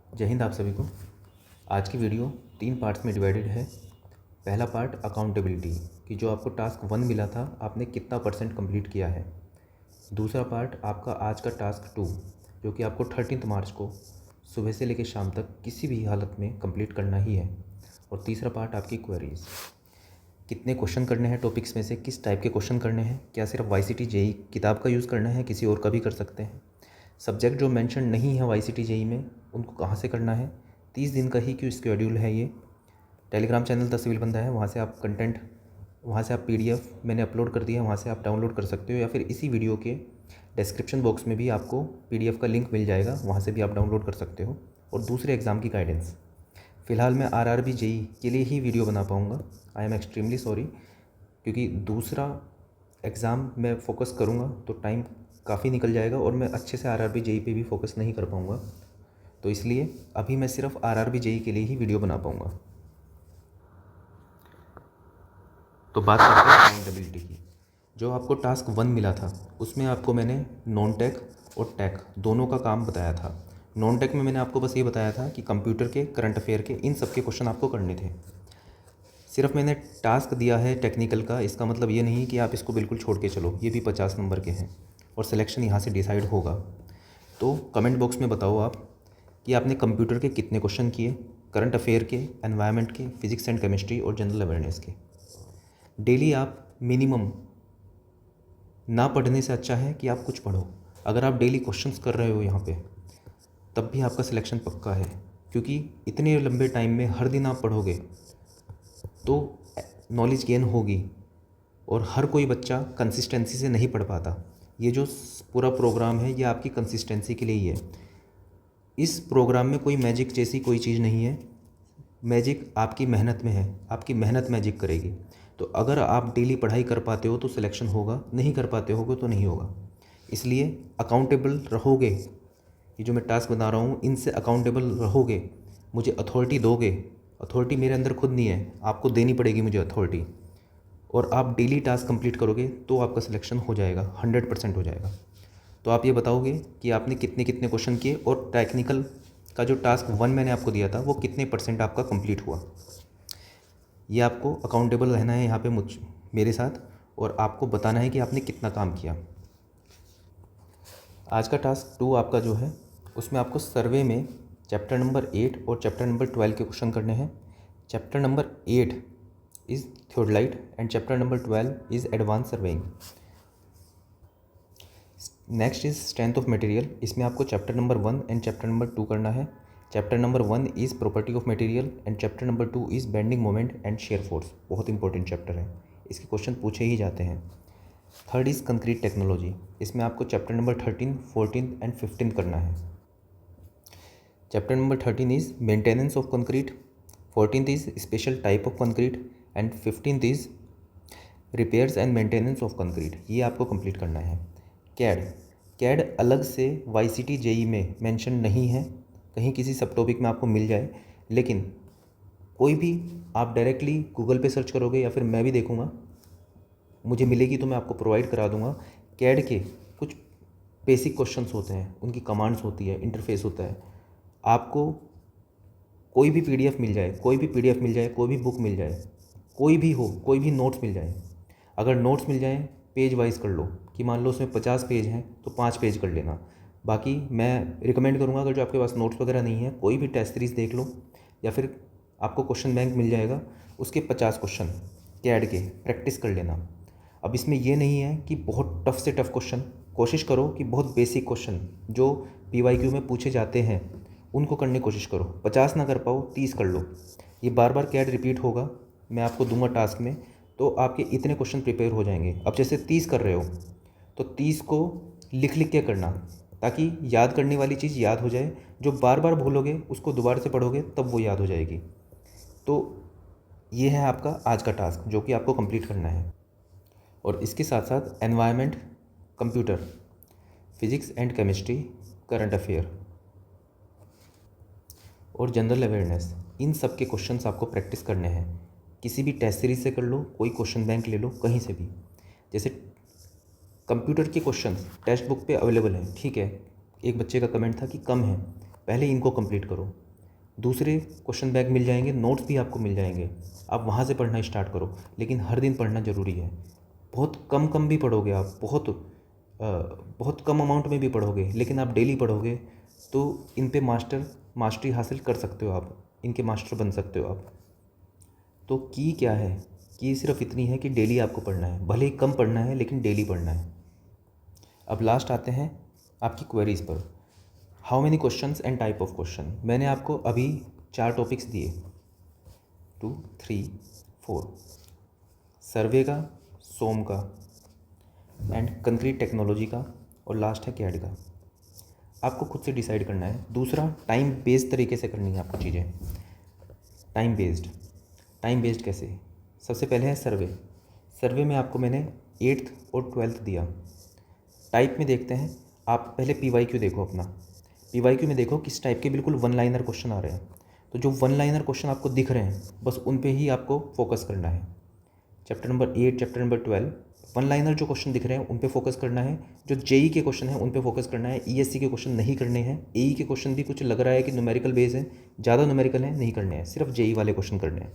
जय हिंद आप सभी को। आज की वीडियो 3 पार्ट्स में डिवाइडेड है। पहला पार्ट अकाउंटेबिलिटी कि जो आपको टास्क 1 मिला था आपने कितना % कंप्लीट किया है। दूसरा पार्ट आपका आज का टास्क 2 जो कि आपको 13 मार्च को सुबह से लेकर शाम तक किसी भी हालत में कंप्लीट करना ही है। और तीसरा पार्ट आपकी क्वेरीज, कितने क्वेश्चन करने हैं टॉपिक्स में से, किस टाइप के क्वेश्चन करने हैं, क्या सिर्फ वाईसीटी जेई किताब का यूज़ करना है, किसी और का भी कर सकते हैं। सब्जेक्ट जो मेंशन नहीं है वाईसीटी जेई में उनको कहाँ से करना है। 30 दिन का ही क्यों शेड्यूल है ये। टेलीग्राम चैनल द सिविल बंदा है, वहाँ से आप कंटेंट, वहाँ से आप पीडीएफ मैंने अपलोड कर दिया है, वहाँ से आप डाउनलोड कर सकते हो, या फिर इसी वीडियो के डिस्क्रिप्शन बॉक्स में भी आपको पीडीएफ का लिंक मिल जाएगा, वहाँ से भी आप डाउनलोड कर सकते हो। और दूसरे एग्ज़ाम की गाइडेंस, फ़िलहाल मैं आरआरबी जेई के लिए ही वीडियो बना पाऊँगा। आई एम एक्सट्रीमली सॉरी, क्योंकि दूसरा एग्ज़ाम मैं फ़ोकस करूँगा तो टाइम काफ़ी निकल जाएगा और मैं अच्छे से आरआरबी जेई पे भी फ़ोकस नहीं कर पाऊँगा। तो इसलिए अभी मैं सिर्फ आरआरबी जेई के लिए ही वीडियो बना पाऊँगा। तो बात करते हैं अकाउंटेबिलिटी की। जो आपको टास्क 1 मिला था उसमें आपको मैंने नॉन टेक और टेक दोनों का काम बताया था। नॉन टेक में मैंने आपको बस ये बताया था कि कंप्यूटर के, करंट अफेयर के, इन सब के क्वेश्चन आपको करने थे। सिर्फ मैंने टास्क दिया है टेक्निकल का, इसका मतलब ये नहीं कि आप इसको बिल्कुल छोड़ के चलो, ये भी 50 नंबर के हैं और सिलेक्शन यहाँ से डिसाइड होगा। तो कमेंट बॉक्स में बताओ आप कि आपने कंप्यूटर के कितने क्वेश्चन किए, करंट अफेयर के, एनवायरनमेंट के, फिजिक्स एंड केमिस्ट्री और जनरल अवेयरनेस के। डेली आप मिनिमम, ना पढ़ने से अच्छा है कि आप कुछ पढ़ो। अगर आप डेली क्वेश्चंस कर रहे हो यहाँ पे तब भी आपका सिलेक्शन पक्का है, क्योंकि इतने लंबे टाइम में हर दिन आप पढ़ोगे तो नॉलेज गेन होगी। और हर कोई बच्चा कंसिस्टेंसी से नहीं पढ़ पाता। ये जो पूरा प्रोग्राम है ये आपकी कंसिस्टेंसी के लिए ही है। इस प्रोग्राम में कोई मैजिक जैसी कोई चीज़ नहीं है। मैजिक आपकी मेहनत में है, आपकी मेहनत मैजिक करेगी। तो अगर आप डेली पढ़ाई कर पाते हो तो सिलेक्शन होगा, नहीं कर पाते होगे तो नहीं होगा। इसलिए अकाउंटेबल रहोगे, ये जो मैं टास्क बना रहा हूँ इनसे अकाउंटेबल रहोगे, मुझे अथॉरिटी दोगे। अथॉरिटी मेरे अंदर खुद नहीं है, आपको देनी पड़ेगी मुझे अथॉरिटी। और आप डेली टास्क कंप्लीट करोगे तो आपका सिलेक्शन हो जाएगा, 100% हो जाएगा। तो आप ये बताओगे कि आपने कितने कितने क्वेश्चन किए और टेक्निकल का जो टास्क 1 मैंने आपको दिया था वो कितने % आपका कंप्लीट हुआ। ये आपको अकाउंटेबल रहना है यहाँ पे मेरे साथ, और आपको बताना है कि आपने कितना काम किया। आज का टास्क 2 आपका जो है उसमें आपको सर्वे में चैप्टर नंबर 8 और चैप्टर नंबर 12 के क्वेश्चन करने हैं। Chapter number 8 is theodolite and chapter number 12 is advance surveying. Next is strength of material, इसमें आपको chapter number 1 and chapter number 2 करना है। Chapter number 1 is property of material and chapter number 2 is bending moment and shear force. बहुत important chapter है, इसके question पूछे ही जाते हैं। थर्ड इज़ कंक्रीट टेक्नोलॉजी, इसमें आपको चैप्टर नंबर 13, 14 एंड 15 करना है। Chapter number 13 is maintenance of concrete, 14th is special type of concrete and 15th is repairs and maintenance of concrete. ये आपको कंप्लीट करना है। कैड अलग से वाईसीटी जेई में मेंशन नहीं है, कहीं किसी सब टॉपिक में आपको मिल जाए, लेकिन कोई भी आप डायरेक्टली गूगल पे सर्च करोगे या फिर मैं भी देखूँगा, मुझे मिलेगी तो मैं आपको प्रोवाइड करा दूँगा। कैड के कुछ बेसिक क्वेश्चंस होते हैं, उनकी कमांड्स होती है, इंटरफेस होता है। आपको कोई भी पीडीएफ मिल जाए, कोई भी पीडीएफ मिल जाए, कोई भी बुक मिल जाए, कोई भी हो, कोई भी नोट्स मिल जाए। अगर नोट्स मिल जाएँ पेज वाइज कर लो, कि मान लो उसमें 50 पेज हैं तो 5 पेज कर लेना। बाकी मैं रिकमेंड करूँगा अगर जो आपके पास नोट्स वगैरह नहीं है, कोई भी टेस्ट सीरीज़ देख लो, या फिर आपको क्वेश्चन बैंक मिल जाएगा, उसके 50 क्वेश्चन कैड के प्रैक्टिस कर लेना। अब इसमें ये नहीं है कि बहुत टफ से टफ क्वेश्चन, कोशिश करो कि बहुत बेसिक क्वेश्चन जो पीवाईक्यू में पूछे जाते हैं उनको करने की कोशिश करो। 50 ना कर पाओ 30 कर लो। ये बार बार कैड रिपीट होगा, मैं आपको दूंगा टास्क में, तो आपके इतने क्वेश्चन प्रिपेयर हो जाएंगे। अब जैसे 30 कर रहे हो तो 30 को लिख लिख के करना, ताकि याद करने वाली चीज़ याद हो जाए। जो बार बार भूलोगे उसको दोबारा से पढ़ोगे तब वो याद हो जाएगी। तो ये है आपका आज का टास्क जो कि आपको कंप्लीट करना है। और इसके साथ साथ environment, computer, physics and chemistry, current affair और जनरल अवेयरनेस, इन सब के क्वेश्चंस आपको प्रैक्टिस करने हैं। किसी भी टेस्ट सीरीज से कर लो, कोई क्वेश्चन बैंक ले लो, कहीं से भी। जैसे कंप्यूटर के क्वेश्चंस टेक्स्ट बुक पे अवेलेबल हैं, ठीक है। एक बच्चे का कमेंट था कि कम है, पहले इनको कंप्लीट करो। दूसरे क्वेश्चन बैंक मिल जाएंगे, नोट्स भी आपको मिल जाएंगे, आप वहाँ से पढ़ना स्टार्ट करो। लेकिन हर दिन पढ़ना ज़रूरी है। बहुत कम भी पढ़ोगे आप, बहुत कम अमाउंट में भी पढ़ोगे, लेकिन आप डेली पढ़ोगे तो इन पे मास्टरी हासिल कर सकते हो, आप इनके मास्टर बन सकते हो आप। तो की क्या है, की सिर्फ इतनी है कि डेली आपको पढ़ना है, भले ही कम पढ़ना है लेकिन डेली पढ़ना है। अब लास्ट आते हैं आपकी क्वेरीज पर। How many questions and type of question. मैंने आपको अभी 4 टॉपिक्स दिए, 2, 3, 4, सर्वे का, सोम का एंड कंक्रीट टेक्नोलॉजी का, और लास्ट है कैड का। आपको खुद से डिसाइड करना है। दूसरा, टाइम बेस्ड तरीके से करनी है आपको चीज़ें। टाइम बेस्ड कैसे? सबसे पहले है सर्वे में आपको मैंने 8th और 12th दिया। टाइप में देखते हैं, आप पहले PYQ देखो अपना। PYQ में देखो किस टाइप के बिल्कुल वन लाइनर क्वेश्चन आ रहे हैं। तो जो वन लाइनर क्वेश्चन आपको दिख रहे हैं बस उन पे ही आपको फोकस करना है। Chapter number 8, chapter number 12, one liner जो क्वेश्चन दिख रहे हैं उन पे फोकस करना है। जो JEE के क्वेश्चन हैं उन पे फोकस करना है। ESC के क्वेश्चन नहीं करने हैं। AE के क्वेश्चन भी कुछ लग रहा है कि न्यूमेरिकल बेस है, ज़्यादा न्यूमेरिकल है, नहीं करने हैं, सिर्फ JEE वाले क्वेश्चन करने हैं।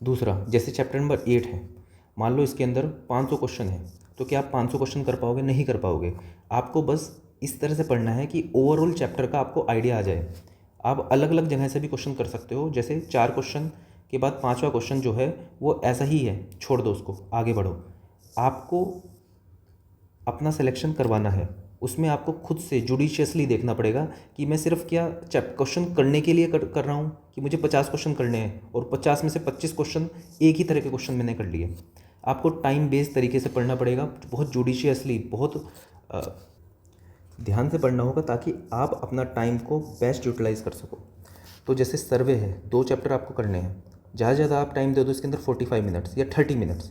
दूसरा, जैसे चैप्टर नंबर 8 है, मान लो इसके अंदर 500 क्वेश्चन है, तो क्या आप 500 क्वेश्चन कर पाओगे? नहीं कर पाओगे। आपको बस इस तरह से पढ़ना है कि ओवरऑल चैप्टर का आपको आइडिया आ जाए। आप अलग अलग जगह से भी क्वेश्चन कर सकते हो, जैसे 4 क्वेश्चन के बाद 5वां क्वेश्चन जो है वो ऐसा ही है, छोड़ दो उसको, आगे बढ़ो। आपको अपना सिलेक्शन करवाना है, उसमें आपको खुद से जुडिशियसली देखना पड़ेगा कि मैं सिर्फ क्या क्वेश्चन करने के लिए कर रहा हूँ कि मुझे 50 क्वेश्चन करने हैं और 50 में से 25 क्वेश्चन एक ही तरह के क्वेश्चन मैंने कर लिए। आपको टाइम बेस्ड तरीके से पढ़ना पड़ेगा, बहुत जुडिशियसली, बहुत ध्यान से पढ़ना होगा ताकि आप अपना टाइम को बेस्ट यूटिलाइज कर सको। तो जैसे सर्वे है, 2 चैप्टर आपको करने हैं, ज़्यादा से ज़्यादा आप टाइम दे दो इसके अंदर 45 मिनट्स या 30 मिनट्स।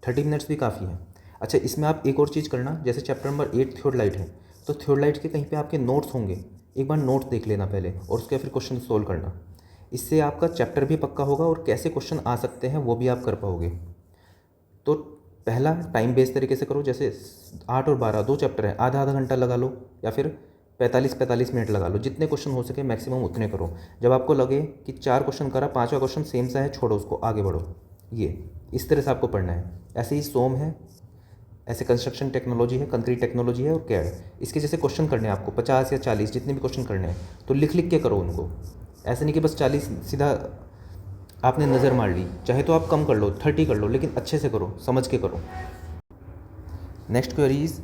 30 मिनट्स भी काफ़ी है। अच्छा, इसमें आप एक और चीज़ करना, जैसे चैप्टर नंबर 8 थियोडलाइट है, तो थियोडलाइट के कहीं पे आपके नोट्स होंगे, एक बार नोट्स देख लेना पहले और उसके फिर क्वेश्चन सोल्व करना। इससे आपका चैप्टर भी पक्का होगा और कैसे क्वेश्चन आ सकते हैं वो भी आप कर पाओगे। तो पहला, टाइम बेस्ड तरीके से करो। जैसे 8 और 12 2 चैप्टर है, आधा घंटा लगा लो या फिर 45 मिनट लगा लो, जितने क्वेश्चन हो सके मैक्सिमम उतने करो। जब आपको लगे कि 4 क्वेश्चन करा, 5वां क्वेश्चन सेम सा है, छोड़ो उसको, आगे बढ़ो। ये इस तरह से आपको पढ़ना है। ऐसे ही सोम है, ऐसे कंस्ट्रक्शन टेक्नोलॉजी है, कंक्रीट टेक्नोलॉजी है और कैड, इसके जैसे क्वेश्चन करने हैं आपको 50 या 40, जितने भी क्वेश्चन करने हैं, तो लिख के करो उनको। ऐसे नहीं कि बस 40 सीधा आपने नज़र मार ली। चाहे तो आप कम कर लो, 30 कर लो, लेकिन अच्छे से करो, समझ के करो। नेक्स्ट क्वेरीज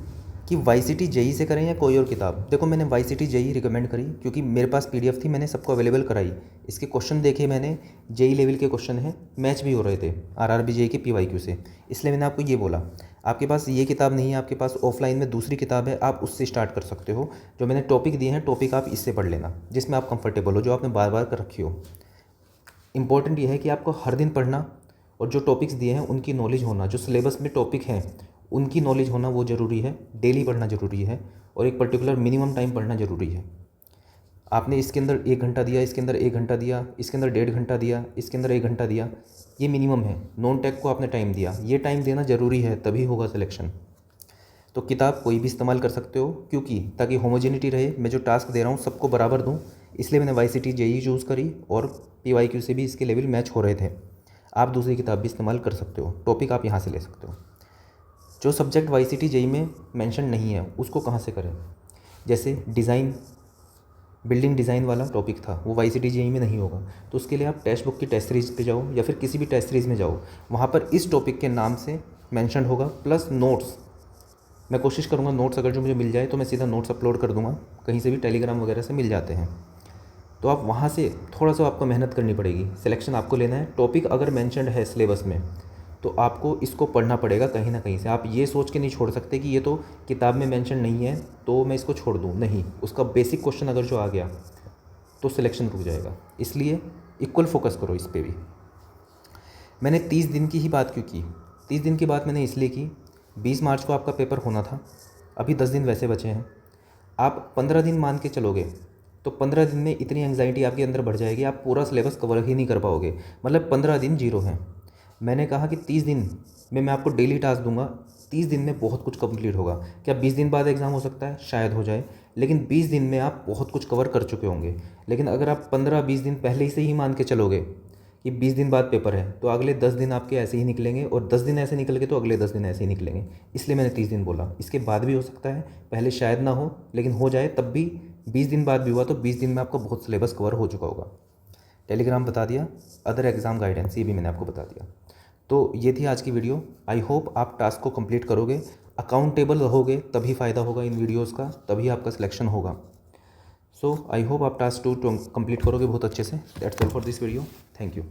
कि YCT JEE से करें या कोई और किताब। देखो, मैंने YCT JEE रिकमेंड करी क्योंकि मेरे पास PDF थी, मैंने सबको अवेलेबल कराई। इसके क्वेश्चन देखे मैंने, JEE लेवल के क्वेश्चन हैं, मैच भी हो रहे थे RRB JEE के PYQ से, इसलिए मैंने आपको ये बोला। आपके पास ये किताब नहीं है, आपके पास ऑफलाइन में दूसरी किताब है, आप उससे स्टार्ट कर सकते हो। जो मैंने टॉपिक दिए हैं, टॉपिक आप इससे पढ़ लेना जिसमें आप कंफर्टेबल हो, जो आपने बार बार कर रखी हो। इंपॉर्टेंट ये है कि आपको हर दिन पढ़ना और जो टॉपिक्स दिए हैं उनकी नॉलेज होना, जो सिलेबस में टॉपिक हैं उनकी नॉलेज होना वो ज़रूरी है। डेली पढ़ना ज़रूरी है और एक पर्टिकुलर मिनिमम टाइम पढ़ना ज़रूरी है। आपने इसके अंदर 1 घंटा दिया, इसके अंदर 1 घंटा दिया, इसके अंदर 1.5 घंटा दिया, इसके अंदर 1 घंटा दिया, ये मिनिमम है। नॉन टेक को आपने टाइम दिया, ये टाइम देना ज़रूरी है, तभी होगा सिलेक्शन। तो किताब कोई भी इस्तेमाल कर सकते हो, क्योंकि ताकि होमोजेनिटी रहे, मैं जो टास्क दे रहा हूँ सबको बराबर दूँ, इसलिए मैंने YCT JEE चूज़ करी और PYQ से भी इसके लेवल मैच हो रहे थे। आप दूसरी किताब भी इस्तेमाल कर सकते हो, टॉपिक आप यहाँ से ले सकते हो। जो सब्जेक्ट YCT JEE में मेंशन नहीं है उसको कहाँ से करें? जैसे डिज़ाइन, बिल्डिंग डिज़ाइन वाला टॉपिक था, वो YCT JEE में नहीं होगा, तो उसके लिए आप टेक्स्ट बुक की टेस्ट सीरीज़ पे जाओ या फिर किसी भी टेस्ट सीरीज़ में जाओ, वहाँ पर इस टॉपिक के नाम से मेंशन होगा, प्लस नोट्स। मैं कोशिश करूँगा नोट्स अगर जो मुझे मिल जाए तो मैं सीधा नोट्स अपलोड कर दूँगा, कहीं से भी टेलीग्राम वगैरह से मिल जाते हैं। तो आप वहाँ से थोड़ा सा आपको मेहनत करनी पड़ेगी, सिलेक्शन आपको लेना है। टॉपिक अगर मेंशन्ड है सिलेबस में तो आपको इसको पढ़ना पड़ेगा कहीं ना कहीं से। आप ये सोच के नहीं छोड़ सकते कि ये तो किताब में मेंशन नहीं है तो मैं इसको छोड़ दूँ, नहीं। उसका बेसिक क्वेश्चन अगर जो आ गया तो सिलेक्शन रुक जाएगा, इसलिए इक्वल फोकस करो इस पर भी। मैंने 30 दिन की ही बात क्यों की? 30 दिन की बात मैंने इसलिए की, 20 मार्च को आपका पेपर होना था, अभी 10 दिन वैसे बचे हैं। आप 15 दिन मान के चलोगे तो 15 दिन में इतनी एंग्जाइटी आपके अंदर बढ़ जाएगी, आप पूरा सिलेबस कवर ही नहीं कर पाओगे। मतलब 15 दिन जीरो हैं। मैंने कहा कि 30 दिन में मैं आपको डेली टास्क दूंगा, 30 दिन में बहुत कुछ कंप्लीट होगा। क्या 20 दिन बाद एग्ज़ाम हो सकता है? शायद हो जाए, लेकिन 20 दिन में आप बहुत कुछ कवर कर चुके होंगे। लेकिन अगर आप 15-20 दिन पहले से ही मान के चलोगे कि 20 दिन बाद पेपर है, तो अगले 10 दिन आपके ऐसे ही निकलेंगे, और 10 दिन ऐसे निकल गए तो अगले 10 दिन ऐसे ही निकलेंगे। इसलिए मैंने 30 दिन बोला। इसके बाद भी हो सकता है, पहले शायद ना हो, लेकिन हो जाए तब भी। 20 दिन बाद भी हुआ तो 20 दिन में आपका बहुत सिलेबस कवर हो चुका होगा। टेलीग्राम बता दिया, अदर एग्ज़ाम गाइडेंस ये भी मैंने आपको बता दिया। तो ये थी आज की वीडियो। आई होप आप टास्क को कंप्लीट करोगे, अकाउंटेबल रहोगे, तभी फ़ायदा होगा इन वीडियोस का, तभी आपका सिलेक्शन होगा। सो आई होप आप टास्क 2 कंप्लीट करोगे बहुत अच्छे से। That's all for this video. Thank you.